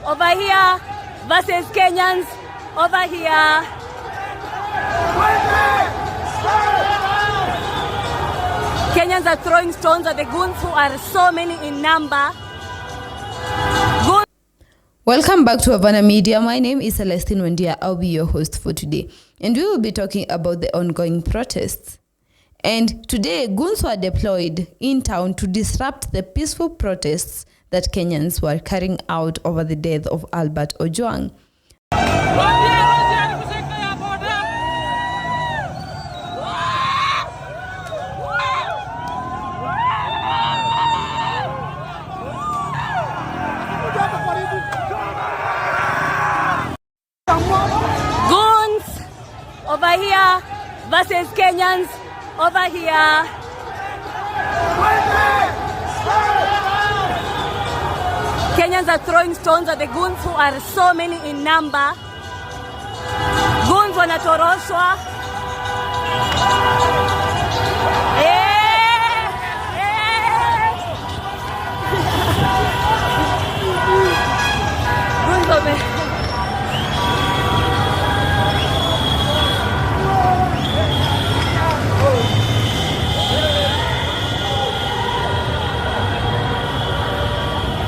over here versus Kenyans over here. Kenyans are throwing stones at the goons who are so many in number. Welcome back to Havana Media. My name is Celestine Wendia. I'll be your host for today. And we will be talking about the ongoing protests. And today, goons were deployed in town to disrupt the peaceful protests that Kenyans were carrying out over the death of Albert Ojwang. Goons over here versus Kenyans over here. Kenyans are throwing stones at the goons who are so many in number. Goons wanatoroshwa. Goons wame.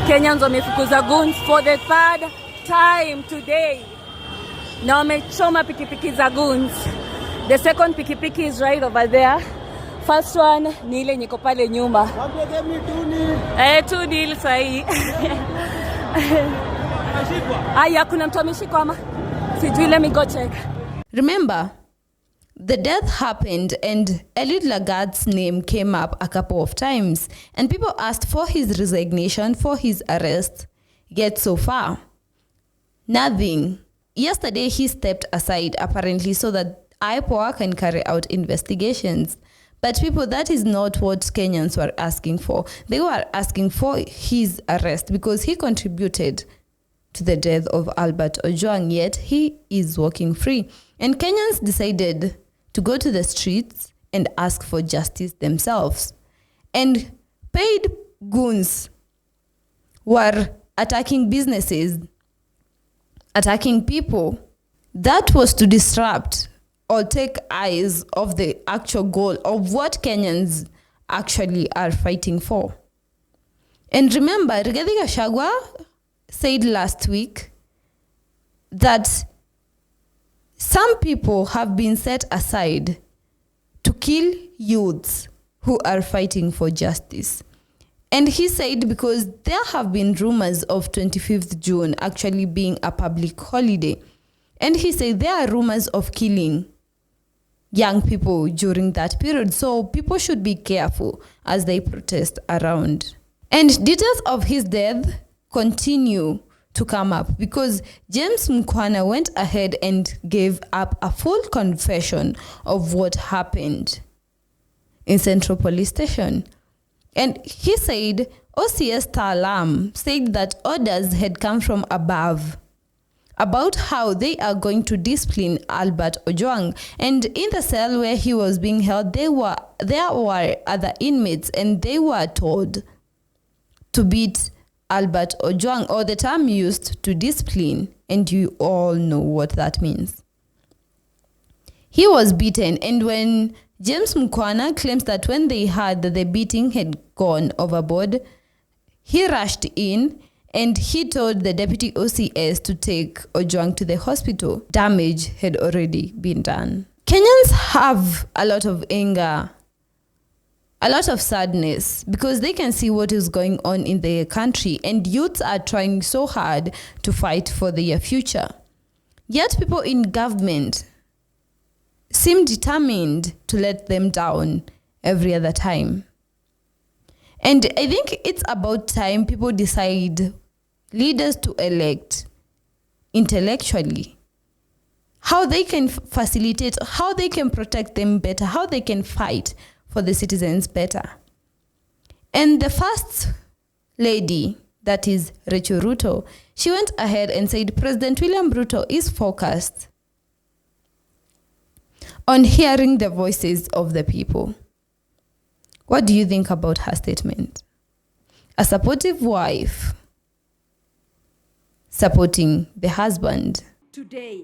Kenyans wamefukuza goons for the third time today. Na wamechoma pikipiki za goons. The second pikipiki is right over there. First one ni ile nyiko pale nyuma. 2-0 sahi. Aya, kuna mtu ameshikwa ama? Sijui, let me go check. Remember, the death happened and Eliud Lagat's name came up a couple of times and people asked for his resignation, for his arrest. Yet so far, nothing. Yesterday, he stepped aside apparently so that IPOA can carry out investigations. But people, that is not what Kenyans were asking for. They were asking for his arrest because he contributed to the death of Albert Ojwang, yet he is walking free. And Kenyans decided to go to the streets and ask for justice themselves. And paid goons were attacking businesses, attacking people. That was to disrupt or take eyes off the actual goal of what Kenyans actually are fighting for. And remember, Rigathi Gachagua said last week that some people have been set aside to kill youths who are fighting for justice. And he said because there have been rumors of 25th June actually being a public holiday. And he said there are rumors of killing young people during that period. So people should be careful as they protest around. And details of his death continue to come up because James Mkwana went ahead and gave up a full confession of what happened in Central Police Station. And he said OCS Talam said that orders had come from above about how they are going to discipline Albert Ojwang. And in the cell where he was being held, there were other inmates and they were told to beat Albert Ojwang, or the term used to discipline, and you all know what that means. He was beaten, and when James Mkwana claims that when they heard that the beating had gone overboard, he rushed in and he told the deputy OCS to take Ojwang to the hospital. Damage had already been done. Kenyans have a lot of anger, a lot of sadness because they can see what is going on in their country and youths are trying so hard to fight for their future. Yet people in government seem determined to let them down every other time. And I think it's about time people decide leaders to elect intellectually, how they can facilitate, how they can protect them better, how they can fight for the citizens better. And the first lady, that is Rachel Ruto, she went ahead and said President William Ruto is focused on hearing the voices of the people. What do you think about her statement? A supportive wife supporting the husband. Today,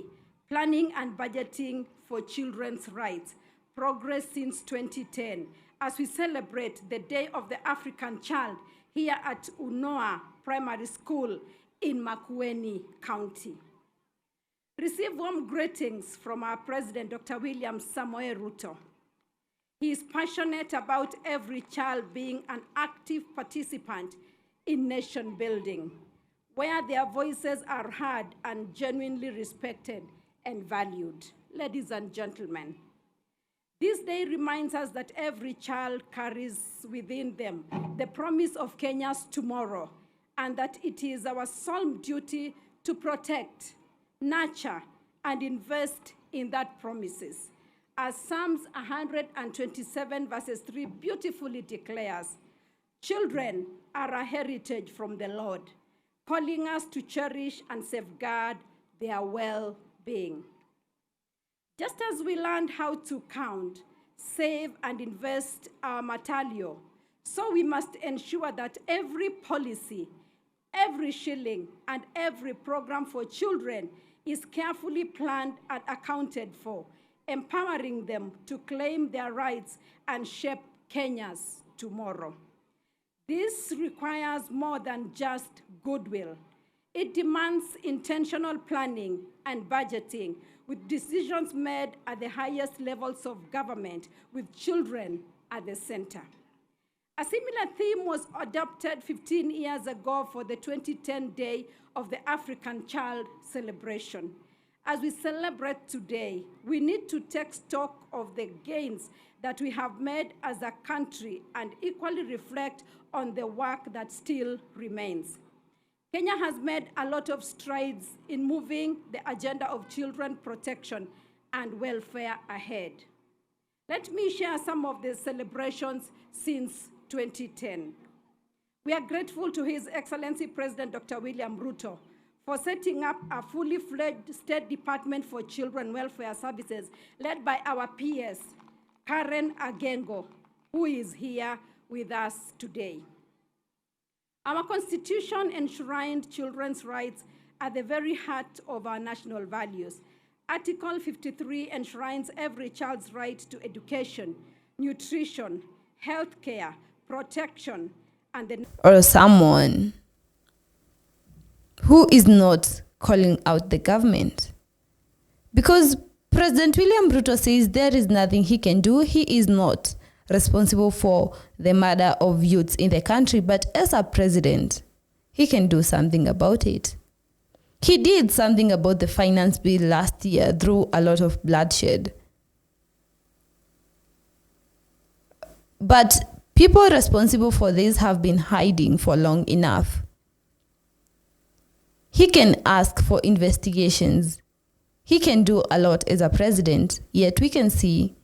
planning and budgeting for children's rights, progress since 2010, as we celebrate the Day of the African Child here at Unoa Primary School in Makueni County. Receive warm greetings from our President, Dr. William Samoei Ruto. He is passionate about every child being an active participant in nation building, where their voices are heard and genuinely respected and valued. Ladies and gentlemen, this day reminds us that every child carries within them the promise of Kenya's tomorrow, and that it is our solemn duty to protect, nurture, and invest in that promises. As Psalms 127 verses 3 beautifully declares, children are a heritage from the Lord, calling us to cherish and safeguard their well-being. Just as we learned how to count, save, and invest our matalio, so we must ensure that every policy, every shilling, and every program for children is carefully planned and accounted for, empowering them to claim their rights and shape Kenya's tomorrow. This requires more than just goodwill. It demands intentional planning and budgeting, with decisions made at the highest levels of government, with children at the center. A similar theme was adopted 15 years ago for the 2010 Day of the African Child celebration. As we celebrate today, we need to take stock of the gains that we have made as a country and equally reflect on the work that still remains. Kenya has made a lot of strides in moving the agenda of children protection and welfare ahead. Let me share some of the celebrations since 2010. We are grateful to His Excellency President Dr. William Ruto for setting up a fully fledged State Department for Children Welfare Services led by our PS, Karen Agengo, who is here with us today. Our Constitution enshrined children's rights at the very heart of our national values. Article 53 enshrines every child's right to education, nutrition, health care, protection, and the... Or someone who is not calling out the government. Because President William Ruto says there is nothing he can do. He is not responsible for the murder of youths in the country, but as a president, he can do something about it. He did something about the finance bill last year through a lot of bloodshed. But people responsible for this have been hiding for long enough. He can ask for investigations. He can do a lot as a president, yet we can see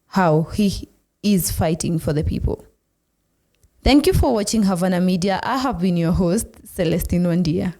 how he is fighting for the people. Thank you for watching Havana Media. I have been your host, Celestine Wandia.